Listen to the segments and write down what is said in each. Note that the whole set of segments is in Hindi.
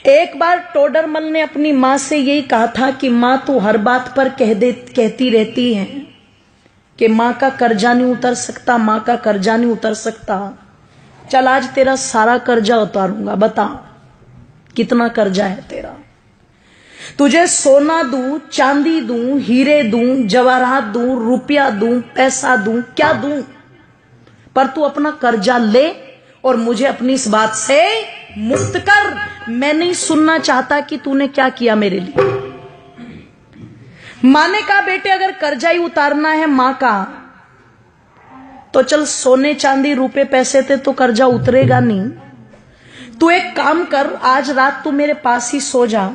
एक बार टोडरमल ने अपनी माँ से यही कहा था कि माँ तू हर बात पर कहती रहती है कि माँ का कर्जा नहीं उतर सकता, माँ का कर्जा नहीं उतर सकता। चल आज तेरा सारा कर्जा उतारूंगा, बता कितना कर्जा है तेरा। तुझे सोना दूं, चांदी दूं, हीरे दूं, जवाहरात दूं, रुपया दूं, पैसा दूं, क्या दूं, पर तू अपना कर्जा ले और मुझे अपनी इस बात से मुक्त कर। मैं नहीं सुनना चाहता कि तूने क्या किया मेरे लिए। मां ने कहा बेटे अगर कर्जा ही उतारना है मां का तो चल सोने चांदी रुपए पैसे थे तो कर्जा उतरेगा नहीं। तू एक काम कर, आज रात तू मेरे पास ही सो जा,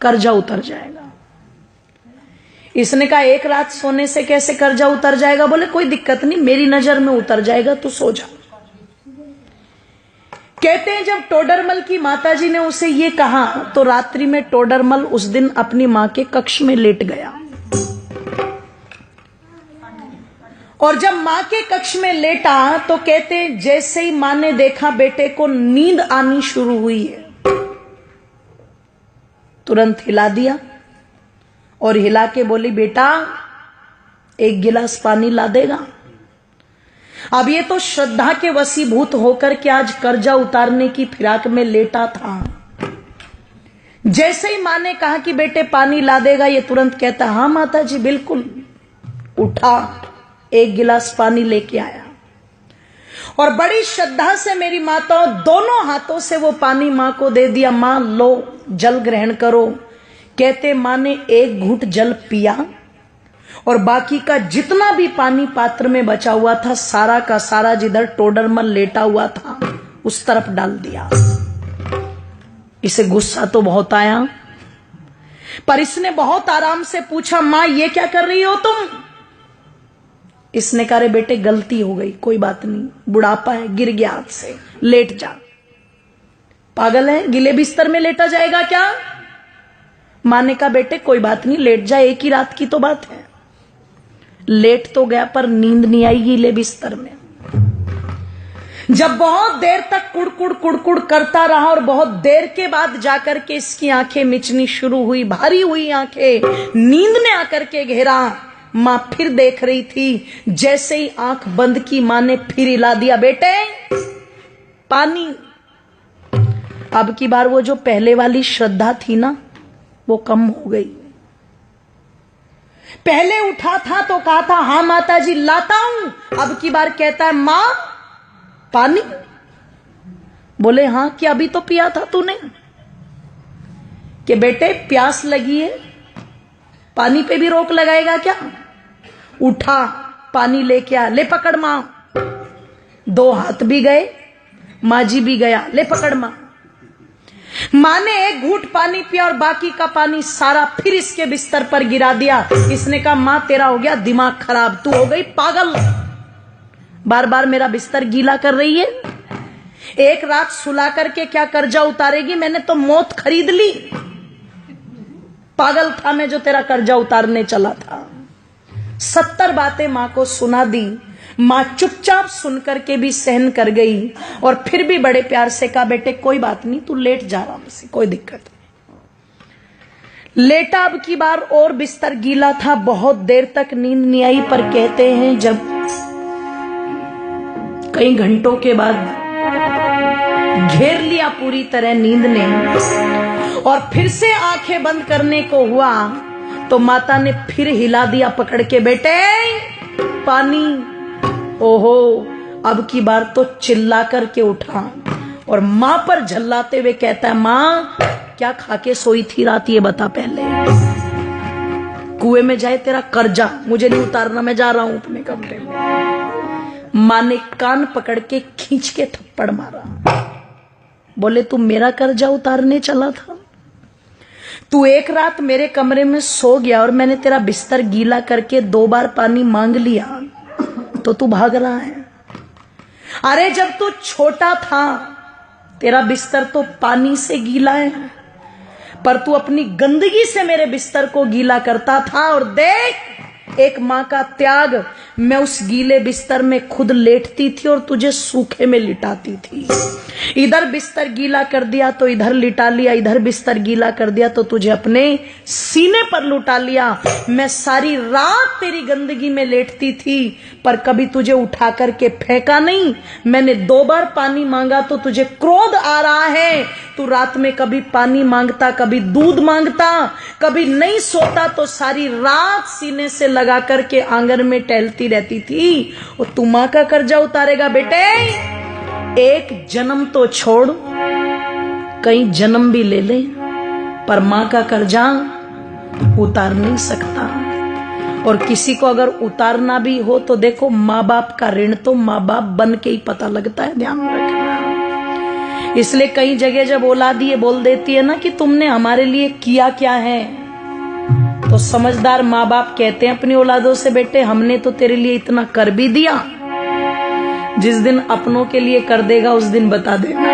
कर्जा उतर जाएगा। इसने कहा एक रात सोने से कैसे कर्जा उतर जाएगा? बोले कोई दिक्कत नहीं, मेरी नजर में उतर जाएगा, तू सो जा। कहते हैं जब टोडरमल की माताजी ने उसे ये कहा तो रात्रि में टोडरमल उस दिन अपनी मां के कक्ष में लेट गया। और जब मां के कक्ष में लेटा तो कहते हैं जैसे ही मां ने देखा बेटे को नींद आनी शुरू हुई है, तुरंत हिला दिया और हिला के बोली बेटा एक गिलास पानी ला देगा। अब ये तो श्रद्धा के वशीभूत होकर के आज कर्जा उतारने की फिराक में लेटा था। जैसे ही मां ने कहा कि बेटे पानी ला देगा, ये तुरंत कहता हाँ माता जी बिल्कुल। उठा, एक गिलास पानी लेके आया और बड़ी श्रद्धा से मेरी माताओं दोनों हाथों से वो पानी मां को दे दिया। मां लो जल ग्रहण करो। कहते मां ने एक घूंट जल पिया और बाकी का जितना भी पानी पात्र में बचा हुआ था सारा का सारा जिधर टोडरमल लेटा हुआ था उस तरफ डाल दिया। इसे गुस्सा तो बहुत आया, पर इसने बहुत आराम से पूछा मां ये क्या कर रही हो तुम? इसने कहा रे बेटे गलती हो गई, कोई बात नहीं, बुढ़ापा है, गिर गया हाथ से, लेट जा। पागल है, गिले बिस्तर में लेटा जाएगा क्या? मां ने कहा बेटे कोई बात नहीं, लेट जा, एक ही रात की तो बात है। लेट तो गया पर नींद नहीं आई गीले बिस्तर में। जब बहुत देर तक कुड़कुड़ कुड़कुड़ करता रहा और बहुत देर के बाद जाकर के इसकी आंखें मिचनी शुरू हुई, भारी हुई आंखें, नींद ने आकर के घेरा। मां फिर देख रही थी, जैसे ही आंख बंद की मां ने फिर हिला दिया बेटे पानी। अब की बार वो जो पहले वाली श्रद्धा थी ना वो कम हो गई। पहले उठा था तो कहा था हाँ माता जी लाता हूं, अब की बार कहता है मां पानी। बोले हाँ क्या अभी तो पिया था तूने? कि बेटे प्यास लगी है, पानी पे भी रोक लगाएगा क्या? उठा पानी लेके आ, ले पकड़ मां। दो हाथ भी गए, मां जी भी गया, ले पकड़ मां। मां ने एक घूंट पानी पिया और बाकी का पानी सारा फिर इसके बिस्तर पर गिरा दिया। इसने कहा मां तेरा हो गया दिमाग खराब, तू हो गई पागल, बार बार मेरा बिस्तर गीला कर रही है। एक रात सुला करके क्या कर्जा उतारेगी? मैंने तो मौत खरीद ली। पागल था मैं जो तेरा कर्जा उतारने चला था। 70 बातें मां को सुना दी। मां चुपचाप सुन करके भी सहन कर गई और फिर भी बड़े प्यार से कहा बेटे कोई बात नहीं, तू लेट जा आराम से, कोई दिक्कत नहीं। लेटा, अब की बार और बिस्तर गीला था, बहुत देर तक नींद नहीं आई। पर कहते हैं जब कई घंटों के बाद घेर लिया पूरी तरह नींद ने और फिर से आंखें बंद करने को हुआ तो माता ने फिर हिला दिया पकड़ के, बेटे पानी। ओहो, अब की बार तो चिल्ला करके उठा और मां पर झल्लाते हुए कहता है मां क्या खा के सोई थी रात ये बता पहले। कुएं में जाए तेरा कर्जा, मुझे नहीं उतारना, मैं जा रहा हूं अपने कमरे में। मां ने कान पकड़ के खींच के थप्पड़ मारा। बोले तू मेरा कर्जा उतारने चला था? तू एक रात मेरे कमरे में सो गया और मैंने तेरा बिस्तर गीला करके 2 बार पानी मांग लिया तो तू भाग रहा है। अरे जब तू छोटा था तेरा बिस्तर तो पानी से गीला है, पर तू अपनी गंदगी से मेरे बिस्तर को गीला करता था और देख एक माँ का त्याग। मैं उस गीले बिस्तर में खुद लेटती थी और तुझे सूखे में लिटाती थी। इधर बिस्तर गीला कर दिया तो इधर लिटा लिया, इधर बिस्तर गीला कर दिया तो तुझे अपने सीने पर लुटा लिया। मैं सारी रात तेरी गंदगी में लेटती थी पर कभी तुझे उठा करके फेंका नहीं। मैंने 2 बार पानी मांगा तो तुझे क्रोध आ रहा है। तू रात में कभी पानी मांगता, कभी दूध मांगता, कभी नहीं सोता तो सारी रात सीने से लगा करके आंगन में टहलती रहती थी। और तू मां का कर्जा उतारेगा बेटे? एक जन्म तो छोड़, कई जन्म भी ले ले, पर मां का कर्जा उतार नहीं सकता। और किसी को अगर उतारना भी हो तो देखो, माँ बाप का ऋण तो माँ बाप बन के ही पता लगता है, ध्यान रखना। इसलिए कई जगह जब औलाद ये बोल देती है ना कि तुमने हमारे लिए किया क्या है, तो समझदार माँ बाप कहते हैं अपनी औलादों से, बेटे हमने तो तेरे लिए इतना कर भी दिया, जिस दिन अपनों के लिए कर देगा उस दिन बता देना।